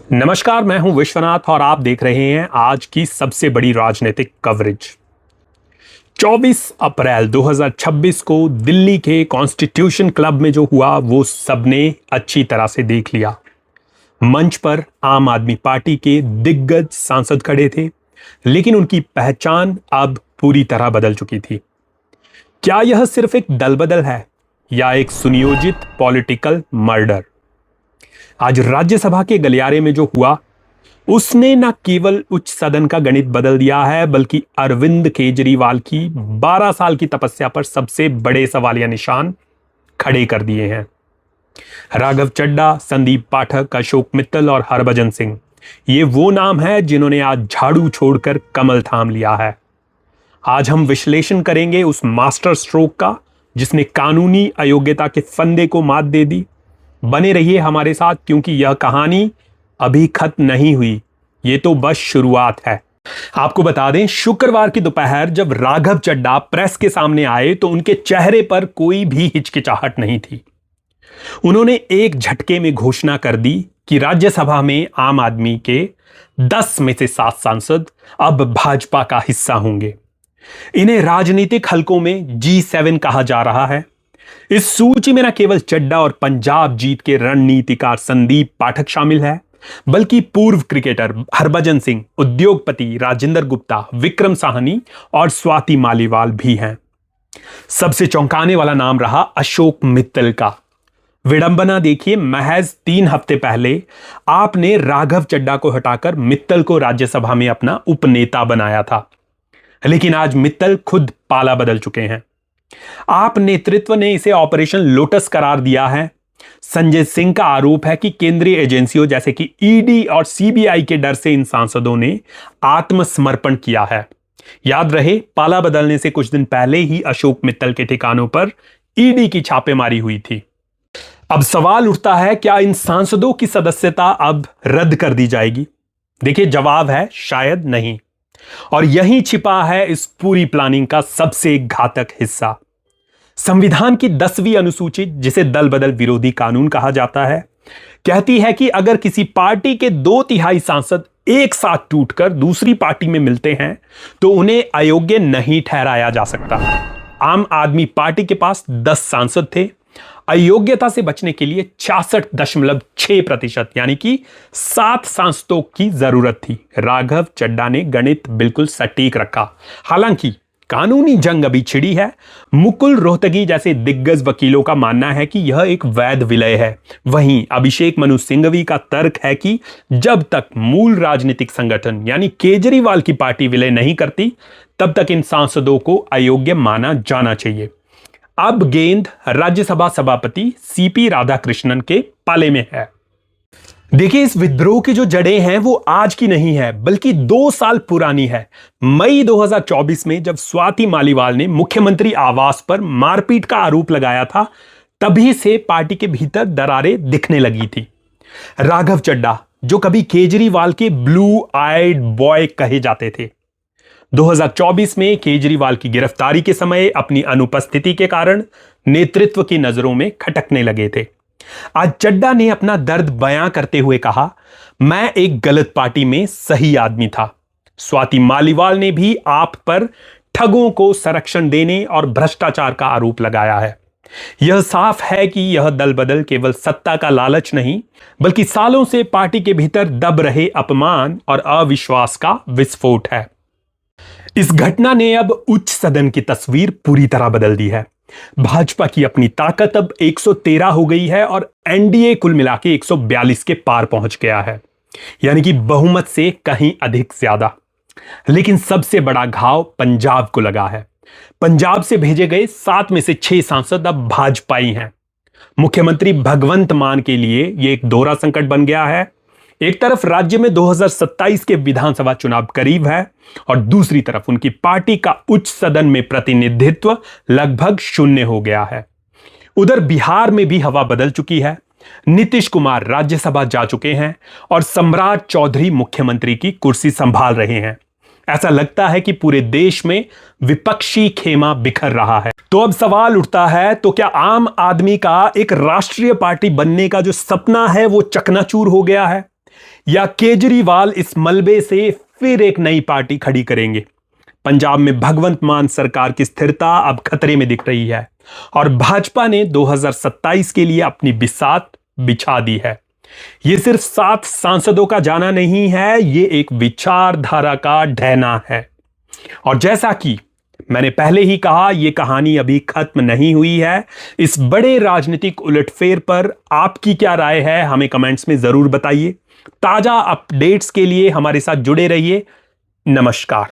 नमस्कार, मैं हूं विश्वनाथ और आप देख रहे हैं आज की सबसे बड़ी राजनीतिक कवरेज। 24 अप्रैल 2026 को दिल्ली के कॉन्स्टिट्यूशन क्लब में जो हुआ वो सबने अच्छी तरह से देख लिया। मंच पर आम आदमी पार्टी के दिग्गज सांसद खड़े थे, लेकिन उनकी पहचान अब पूरी तरह बदल चुकी थी। क्या यह सिर्फ एक दलबदल है या एक सुनियोजित पॉलिटिकल मर्डर? आज राज्यसभा के गलियारे में जो हुआ उसने न केवल उच्च सदन का गणित बदल दिया है, बल्कि अरविंद केजरीवाल की 12 साल की तपस्या पर सबसे बड़े सवालिया निशान खड़े कर दिए हैं। राघव चड्ढा, संदीप पाठक, अशोक मित्तल और हरभजन सिंह, ये वो नाम है जिन्होंने आज झाड़ू छोड़कर कमल थाम लिया है। आज हम विश्लेषण करेंगे उस मास्टर स्ट्रोक का जिसने कानूनी अयोग्यता के फंदे को मात दे दी। बने रहिए हमारे साथ, क्योंकि यह कहानी अभी खत्म नहीं हुई, ये तो बस शुरुआत है। आपको बता दें, शुक्रवार की दोपहर जब राघव चड्ढा प्रेस के सामने आए तो उनके चेहरे पर कोई भी हिचकिचाहट नहीं थी। उन्होंने एक झटके में घोषणा कर दी कि राज्यसभा में आम आदमी के 10 में से 7 सांसद अब भाजपा का हिस्सा होंगे। इन्हें राजनीतिक हलकों में G7 कहा जा रहा है। इस सूची में न केवल चड्ढा और पंजाब जीत के रणनीतिकार संदीप पाठक शामिल है, बल्कि पूर्व क्रिकेटर हरभजन सिंह, उद्योगपति राजेंद्र गुप्ता, विक्रम साहनी और स्वाति मालीवाल भी हैं। सबसे चौंकाने वाला नाम रहा अशोक मित्तल का। विडंबना देखिए, महज 3 हफ्ते पहले आपने राघव चड्ढा को हटाकर मित्तल को राज्यसभा में अपना उपनेता बनाया था, लेकिन आज मित्तल खुद पाला बदल चुके हैं। आप नेतृत्व ने इसे ऑपरेशन लोटस करार दिया है। संजय सिंह का आरोप है कि केंद्रीय एजेंसियों जैसे कि ईडी और सीबीआई के डर से इन सांसदों ने आत्मसमर्पण किया है। याद रहे, पाला बदलने से कुछ दिन पहले ही अशोक मित्तल के ठिकानों पर ईडी की छापेमारी हुई थी। अब सवाल उठता है, क्या इन सांसदों की सदस्यता अब रद्द कर दी जाएगी? देखिए, जवाब है शायद नहीं। और यहीं छिपा है इस पूरी प्लानिंग का सबसे घातक हिस्सा। संविधान की 10वीं अनुसूची, जिसे दल बदल विरोधी कानून कहा जाता है, कहती है कि अगर किसी पार्टी के 2/3 सांसद एक साथ टूटकर दूसरी पार्टी में मिलते हैं तो उन्हें अयोग्य नहीं ठहराया जा सकता। आम आदमी पार्टी के पास 10 सांसद थे। अयोग्यता से बचने के लिए 66.6% यानी कि 7 सांसदों की जरूरत थी। राघव चड्ढा ने गणित बिल्कुल सटीक रखा। हालांकि कानूनी जंग अभी छिड़ी है। मुकुल रोहतगी जैसे दिग्गज वकीलों का मानना है कि यह एक वैध विलय है। वहीं अभिषेक मनु सिंघवी का तर्क है कि जब तक मूल राजनीतिक संगठन यानी केजरीवाल की पार्टी विलय नहीं करती, तब तक इन सांसदों को अयोग्य माना जाना चाहिए। अब गेंद राज्यसभा सभापति सीपी राधाकृष्णन के पाले में है। देखिए, इस विद्रोह की जो जड़ें हैं वो आज की नहीं है, बल्कि 2 साल पुरानी है। मई 2024 में जब स्वाति मालीवाल ने मुख्यमंत्री आवास पर मारपीट का आरोप लगाया था, तभी से पार्टी के भीतर दरारें दिखने लगी थी। राघव चड्ढा, जो कभी केजरीवाल के ब्लू आइड बॉय कहे जाते थे, 2024 में केजरीवाल की गिरफ्तारी के समय अपनी अनुपस्थिति के कारण नेतृत्व की नजरों में खटकने लगे थे। आज चड्ढा ने अपना दर्द बयां करते हुए कहा, मैं एक गलत पार्टी में सही आदमी था। स्वाति मालीवाल ने भी आप पर ठगों को संरक्षण देने और भ्रष्टाचार का आरोप लगाया है। यह साफ है कि यह दल बदल केवल सत्ता का लालच नहीं, बल्कि सालों से पार्टी के भीतर दब रहे अपमान और अविश्वास का विस्फोट है। इस घटना ने अब उच्च सदन की तस्वीर पूरी तरह बदल दी है। भाजपा की अपनी ताकत अब 113 हो गई है और एनडीए कुल मिला के 142 के पार पहुंच गया है, यानी कि बहुमत से कहीं अधिक ज्यादा। लेकिन सबसे बड़ा घाव पंजाब को लगा है। पंजाब से भेजे गए 7 में से 6 सांसद अब भाजपाई हैं। मुख्यमंत्री भगवंत मान के लिए यह एक दोहरा संकट बन गया है। एक तरफ राज्य में 2027 के विधानसभा चुनाव करीब है और दूसरी तरफ उनकी पार्टी का उच्च सदन में प्रतिनिधित्व लगभग 0 हो गया है। उधर बिहार में भी हवा बदल चुकी है। नीतीश कुमार राज्यसभा जा चुके हैं और सम्राट चौधरी मुख्यमंत्री की कुर्सी संभाल रहे हैं। ऐसा लगता है कि पूरे देश में विपक्षी खेमा बिखर रहा है। तो अब सवाल उठता है, तो क्या आम आदमी का एक राष्ट्रीय पार्टी बनने का जो सपना है वो चकनाचूर हो गया है? या केजरीवाल इस मलबे से फिर एक नई पार्टी खड़ी करेंगे? पंजाब में भगवंत मान सरकार की स्थिरता अब खतरे में दिख रही है और भाजपा ने 2027 के लिए अपनी बिसात बिछा दी है। यह सिर्फ 7 सांसदों का जाना नहीं है, यह एक विचारधारा का ढहना है। और जैसा कि मैंने पहले ही कहा, यह कहानी अभी खत्म नहीं हुई है। इस बड़े राजनीतिक उलटफेर पर आपकी क्या राय है, हमें कमेंट्स में जरूर बताइए। ताजा अपडेट्स के लिए हमारे साथ जुड़े रहिए। नमस्कार।